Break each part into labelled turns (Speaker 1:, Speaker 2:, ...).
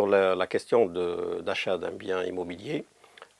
Speaker 1: la question d'achat d'un bien immobilier,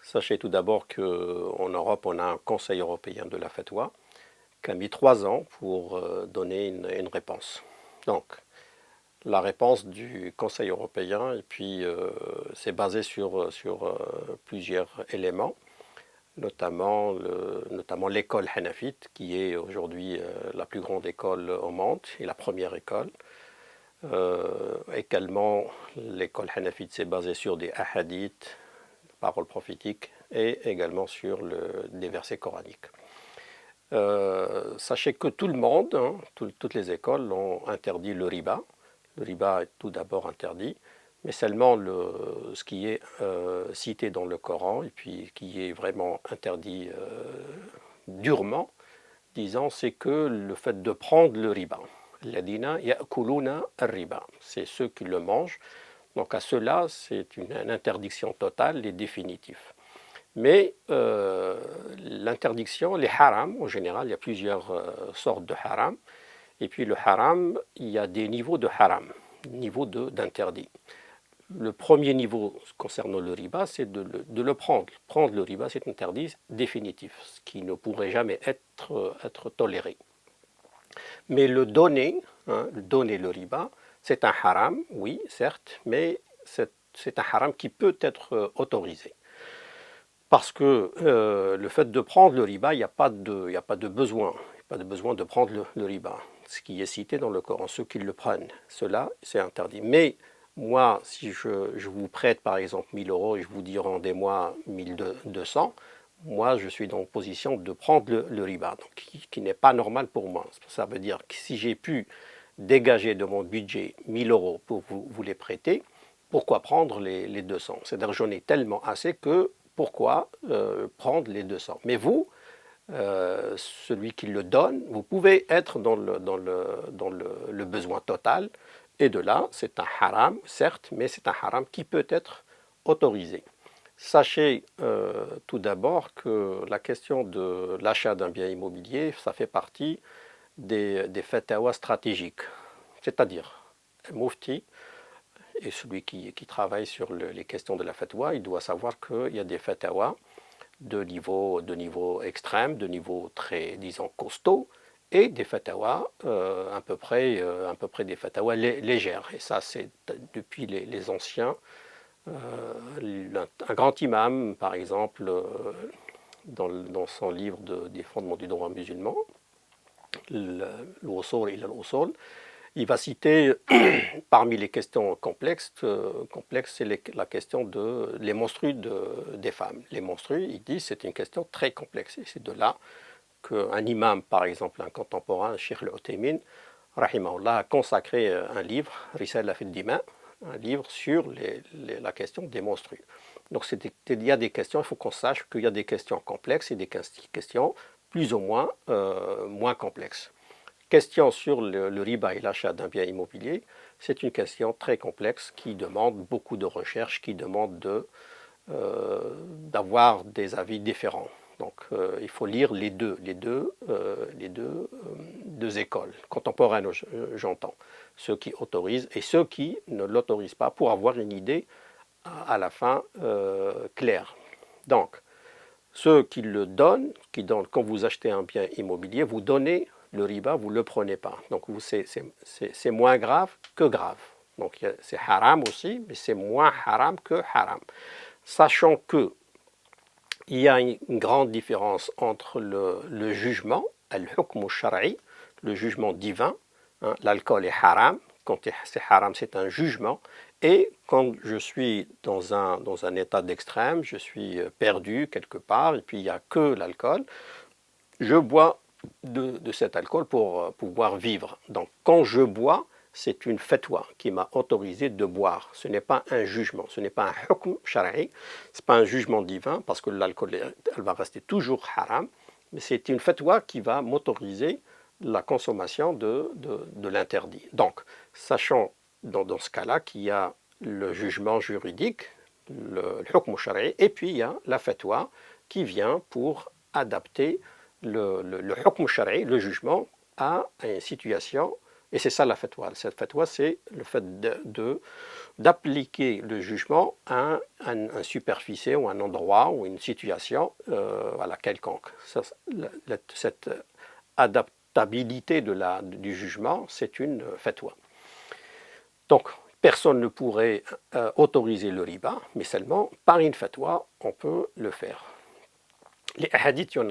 Speaker 1: sachez tout d'abord qu'en Europe, on a un Conseil européen de la fatwa qui a mis 3 ans pour donner une réponse. Donc, la réponse du Conseil européen, et puis c'est basé sur plusieurs éléments, notamment l'école hanafite, qui est aujourd'hui la plus grande école au monde et la première école. Également, l'école hanafite s'est basée sur des hadiths, paroles prophétiques, et également sur des versets coraniques. Sachez que tout le monde, toutes les écoles ont interdit le riba. Le riba est tout d'abord interdit, mais seulement ce qui est cité dans le Coran et puis qui est vraiment interdit durement, disons, c'est que le fait de prendre le riba. Ladina ya'kuluna ar-riba, c'est ceux qui le mangent. Donc à cela, c'est une interdiction totale et définitive. Mais l'interdiction, les harams, en général, il y a plusieurs sortes de haram. Et puis le haram, il y a des niveaux de haram, niveaux d'interdit. Le premier niveau concernant le riba, c'est de le prendre. Prendre le riba, c'est interdit définitif, ce qui ne pourrait jamais être toléré. Mais le donner le riba, c'est un haram, oui, certes, mais c'est un haram qui peut être autorisé. Parce que le fait de prendre le riba, il n'y a pas de besoin. Il n'y a pas de besoin de prendre le riba. Ce qui est cité dans le Coran, ceux qui le prennent, cela, c'est interdit. Mais moi, si je vous prête par exemple 1000 euros et je vous dis rendez-moi 1200, moi je suis dans la position de prendre le riba, donc qui n'est pas normal pour moi. Ça veut dire que si j'ai pu dégager de mon budget 1000 euros pour vous les prêter, pourquoi prendre les 200? C'est-à-dire j'en ai tellement assez que pourquoi prendre les 200? Mais vous, celui qui le donne, vous pouvez être dans le besoin total, et de là, c'est un haram, certes, mais c'est un haram qui peut être autorisé. Sachez tout d'abord que la question de l'achat d'un bien immobilier, ça fait partie des fatawas stratégiques, c'est-à-dire un mufti et celui qui travaille sur les questions de la fatwa, il doit savoir qu'il y a des fatawas de niveau extrême, de niveau très, disons, costaud, et des fatawas à peu près des fatawas légères. Et ça, c'est depuis les anciens. Un grand imam, par exemple, dans son livre des fondements du droit musulman, l'Usul ila al-Usul, il va citer parmi les questions complexes, c'est la question les menstrues des femmes. Les menstrues, il dit, c'est une question très complexe. Et c'est de là qu'un imam, par exemple, un contemporain, Cheikh al-Uthaymin, rahimahullah, a consacré un livre, Risala fi ad-Dima, un livre sur la question des menstrues. Donc il y a des questions, il faut qu'on sache qu'il y a des questions complexes et des questions plus ou moins complexes. Question sur le riba et l'achat d'un bien immobilier, c'est une question très complexe qui demande beaucoup de recherche, qui demande d'avoir des avis différents. Donc il faut lire les deux écoles, contemporaines j'entends, ceux qui autorisent et ceux qui ne l'autorisent pas pour avoir une idée à la fin claire. Donc ceux qui le donnent, quand vous achetez un bien immobilier, vous donnez le riba, vous ne le prenez pas. Donc c'est moins grave que grave. Donc c'est haram aussi, mais c'est moins haram que haram. Sachant qu'il y a une grande différence entre le jugement, al-hukm al-shar'i, le jugement divin, l'alcool est haram, quand c'est haram c'est un jugement, et quand je suis dans un état d'extrême, je suis perdu quelque part, et puis il n'y a que l'alcool, je bois de cet alcool pour pouvoir vivre. Donc quand je bois, c'est une fatwa qui m'a autorisé de boire. Ce n'est pas un jugement, ce n'est pas un hukm shara'i, ce n'est pas un jugement divin parce que l'alcool elle va rester toujours haram, mais c'est une fatwa qui va m'autoriser la consommation de l'interdit. Donc, sachant dans ce cas-là qu'il y a le jugement juridique, le hukm shara'i, et puis il y a la fatwa qui vient pour adapter le hukm shara'i, le jugement, à une situation, et c'est ça la fatwa. Cette fatwa, c'est le fait d'appliquer le jugement à un superficie ou un endroit ou une situation voilà, quelconque. Cette adaptabilité du jugement, c'est une fatwa. Donc, personne ne pourrait autoriser le riba, mais seulement par une fatwa, on peut le faire. Les hadiths, il y en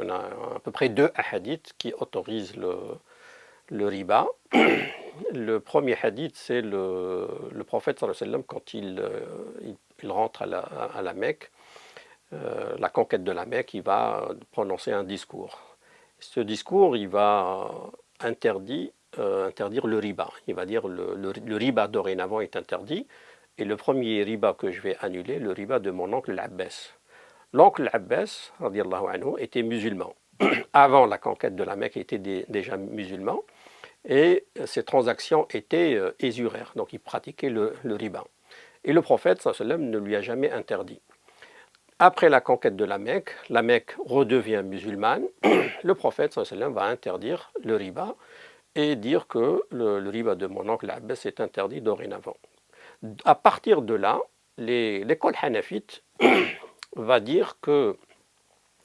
Speaker 1: a à peu près 2 hadiths qui autorisent le riba. Le premier hadith, c'est le prophète sallallahu alayhi wa sallam quand il rentre à la Mecque, la conquête de la Mecque, il va prononcer un discours. Ce discours, il va interdire le riba. Il va dire le riba dorénavant est interdit, et le premier riba que je vais annuler, le riba de mon oncle l'Abbas. L'oncle Abbas, radiallahu anhu, était musulman. Avant la conquête de la Mecque, il était déjà musulman. Et ces transactions étaient usuraires, donc il pratiquait le riba. Et le prophète sallallahu alayhi wa sallam ne lui a jamais interdit. Après la conquête de la Mecque redevient musulmane, le prophète sallallahu alayhi wa sallam va interdire le riba et dire que le riba de mon oncle Abbas est interdit dorénavant. À partir de là, l'école hanafite va dire que,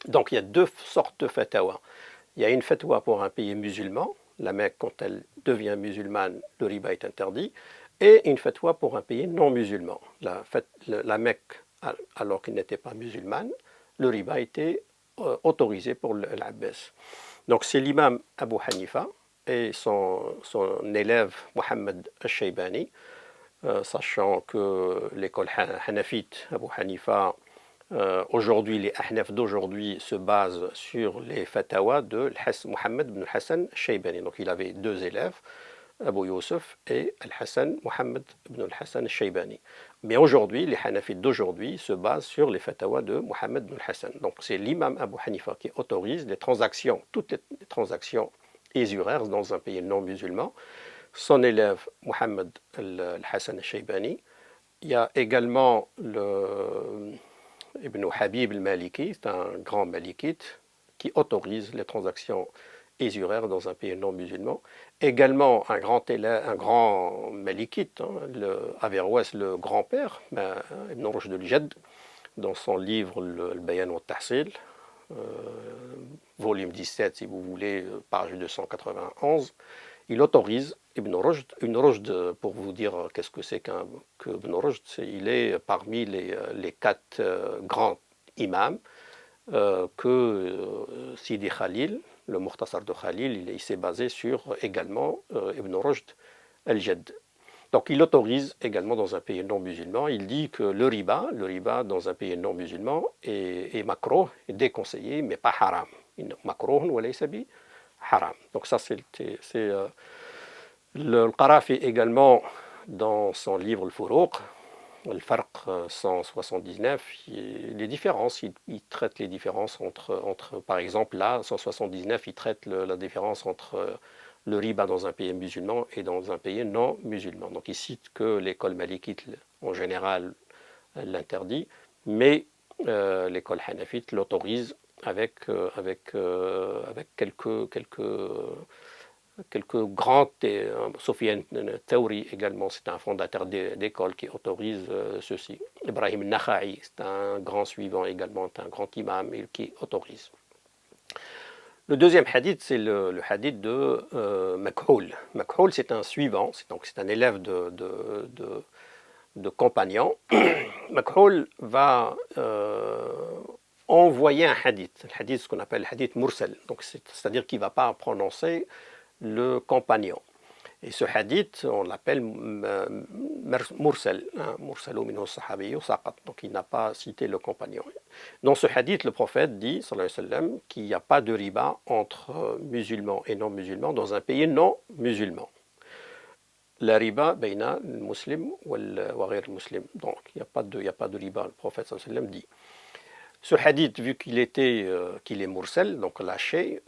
Speaker 1: donc il y a 2 sortes de fatwa. Il y a une fatwa pour un pays musulman, la Mecque quand elle devient musulmane, le riba est interdit, et une fatwa pour un pays non musulman. La Mecque, alors qu'il n'était pas musulmane, le riba était autorisé pour l'Abbas. Donc c'est l'imam Abu Hanifa et son élève Mohammed al-Shaybani, sachant que l'école hanafite, Abu Hanifa, aujourd'hui, les Ahnaf d'aujourd'hui se basent sur les fatawas de Mohammed ibn Hassan al-Shaybani. Donc il avait 2 élèves, Abu Youssef et Al-Hassan, Mohammed ibn Hassan al-Shaybani. Mais aujourd'hui, les Hanafites d'aujourd'hui se basent sur les fatawas de Mohammed ibn Hassan. Donc c'est l'imam Abu Hanifa qui autorise les transactions, toutes les transactions usuraires dans un pays non musulman. Son élève Mohammed al-Hassan al-Shaybani. Il y a également Ibn Habib al-Maliki, c'est un grand malikite qui autorise les transactions usuraires dans un pays non musulman. Également un grand malikite, Averroès, le grand-père, Ibn Rushd al-Jadd, dans son livre le Bayan wa Tahsil, volume 17 si vous voulez, page 291, il autorise Ibn Rushd, pour vous dire qu'est-ce que c'est que Ibn Rushd, il est parmi les 4 grands imams que Sidi Khalil, le Mukhtasar de Khalil, il s'est basé sur également Ibn Rushd al-Jadd. Donc il autorise également dans un pays non musulman, il dit que le riba dans un pays non musulman est makruh, est déconseillé, mais pas haram. Makruh wa laysa bi haram. Donc ça c'est le Qarafi également, dans son livre le Furuq, le Farq 179, les différences, il traite les différences entre, par exemple là, 179, il traite la différence entre le riba dans un pays musulman et dans un pays non musulman. Donc il cite que l'école malikite en général l'interdit, mais l'école hanafite l'autorise avec quelques grands, Sofiane Thauri également, c'est un fondateur d'école qui autorise ceci. Ibrahim Nakha'i, c'est un grand suivant également, un grand imam qui autorise. Le deuxième hadith, c'est le hadith de Makhoul. Makhoul, c'est un suivant, c'est un élève de compagnon. Makhoul va envoyer un hadith, ce qu'on appelle le hadith mursal, donc c'est-à-dire qu'il ne va pas prononcer le compagnon. Et ce hadith, on l'appelle mursal, mursalu minhu sahabiyyu saqat, donc il n'a pas cité le compagnon. Dans ce hadith, le prophète dit, sallallahu alayhi wa sallam, qu'il n'y a pas de riba entre musulmans et non musulmans dans un pays non musulman. La riba bayna le muslim wa ghayr le muslim. Donc il n'y a pas de riba, le prophète sallallahu alayhi wa sallam dit. Ce hadith, vu qu'il est mursal, donc lâché,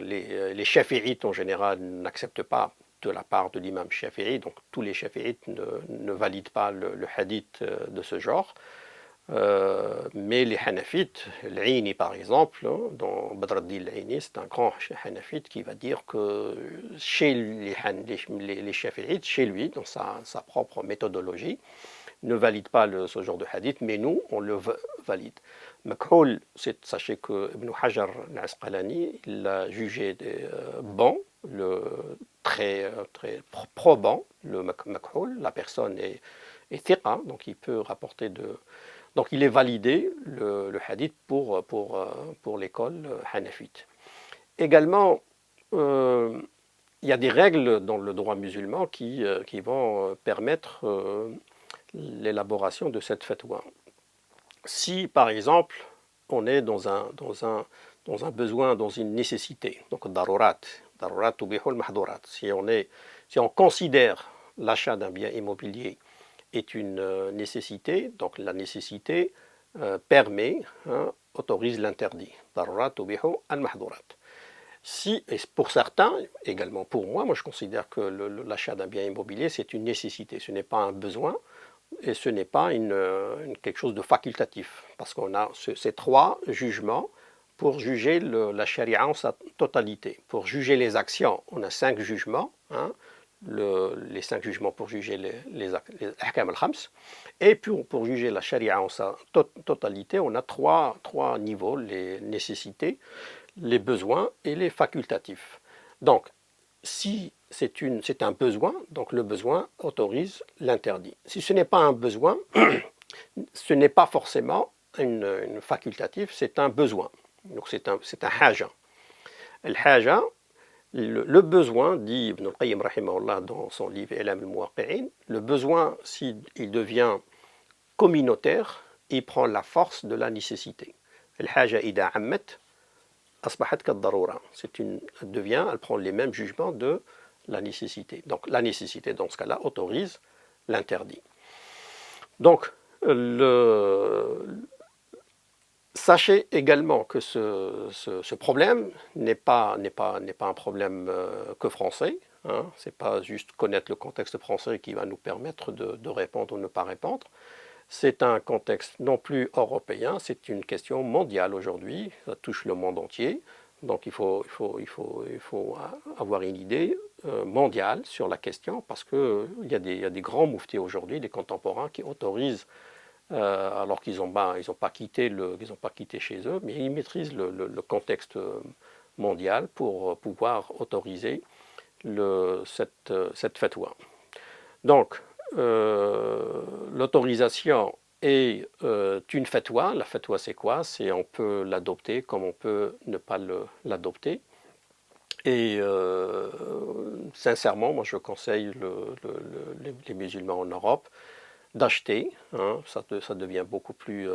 Speaker 1: les shafi'ites en général n'acceptent pas de la part de l'imam shafi'i, donc tous les shafi'ites ne valident pas le hadith de ce genre. Mais les Hanafites, l'Aini par exemple, hein, dans Badr ad-Din l'Aini, c'est un grand Hanafite qui va dire que chez les Shafi'ites, chez lui, dans sa propre méthodologie, ne valide pas ce genre de hadith, mais nous, on le valide. Makhul, sachez que Ibn Hajar al-Asqalani, il l'a jugé bon, très probant, le Makhul, la personne est thiqa, donc il peut rapporter donc il est validé, le hadith, pour l'école hanafite. Également, il y a des règles dans le droit musulman qui vont permettre l'élaboration de cette fatwa. Si, par exemple, on est dans un besoin, dans une nécessité, donc darurat tubihul mahdurat, si on considère l'achat d'un bien immobilier est une nécessité, donc la nécessité permet, hein, autorise l'interdit. Darurat tubihu al-mahdurat. Si, et pour certains, également pour moi, je considère que l'achat d'un bien immobilier, c'est une nécessité, ce n'est pas un besoin et ce n'est pas quelque chose de facultatif, parce qu'on a ces trois jugements pour juger la charia en sa totalité. Pour juger les actions, on a 5 jugements, hein, les 5 jugements pour juger les ahkam al-khams, et pour juger la charia en sa totalité, on a trois niveaux, les nécessités, les besoins et les facultatifs. Donc, si c'est un besoin, donc le besoin autorise l'interdit. Si ce n'est pas un besoin, ce n'est pas forcément une facultatif, c'est un besoin. Donc c'est un haja. Le haja, le besoin, dit Ibn al-Qayyim rahimahullah dans son livre I'lam al-Muwaqqi'in, le besoin, s'il devient communautaire, il prend la force de la nécessité. Le haja ida ammet, asbahat kad-darura. Elle prend les mêmes jugements de la nécessité. Donc la nécessité, dans ce cas-là, autorise l'interdit. Donc, sachez également que ce problème n'est pas un problème que français. Hein. Ce n'est pas juste connaître le contexte français qui va nous permettre de répondre ou ne pas répondre. C'est un contexte non plus européen, c'est une question mondiale aujourd'hui, ça touche le monde entier. Donc il faut avoir une idée mondiale sur la question, parce qu'il y a des grands mouftis aujourd'hui, des contemporains qui autorisent, alors qu'ils n'ont pas quitté chez eux, mais ils maîtrisent le contexte mondial pour pouvoir autoriser cette fatwa. Donc, l'autorisation est une fatwa. La fatwa, c'est quoi? C'est on peut l'adopter comme on peut ne pas l'adopter. Et sincèrement, moi je conseille les musulmans en Europe d'acheter. Hein, ça devient beaucoup plus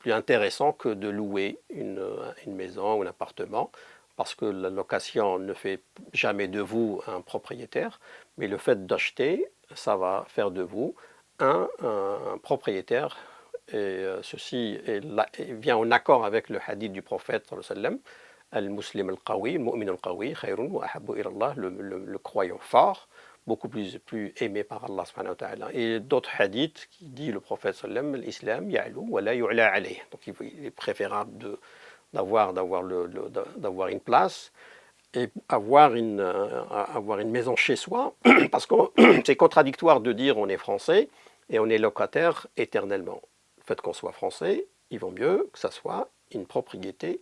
Speaker 1: intéressant que de louer une maison ou un appartement, parce que la location ne fait jamais de vous un propriétaire, mais le fait d'acheter, ça va faire de vous un propriétaire. Et ceci vient en accord avec le hadith du prophète sallallahu alayhi wa sallam, al-muslim al-qawi, al-mu'min al-qawi, khayrun wa ahabbu ila Allah, le croyant fort, beaucoup plus aimé par Allah subhanahu wa ta'ala. Et d'autres hadiths qui dit le prophète sallallahu alayhi wa sallam, l'islam ya'lu wa la yu'la alayh. Donc il est préférable d'avoir une place et avoir une maison chez soi, parce que c'est contradictoire de dire on est français et on est locataire éternellement. Le fait qu'on soit français, il vaut mieux que ça soit une propriété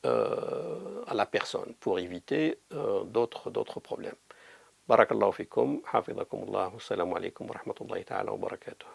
Speaker 1: à la personne pour éviter d'autres problèmes. Barakallahu fikum, hafizakumullah, assalamu alaikum wa rahmatullahi ta'ala wa barakatuh.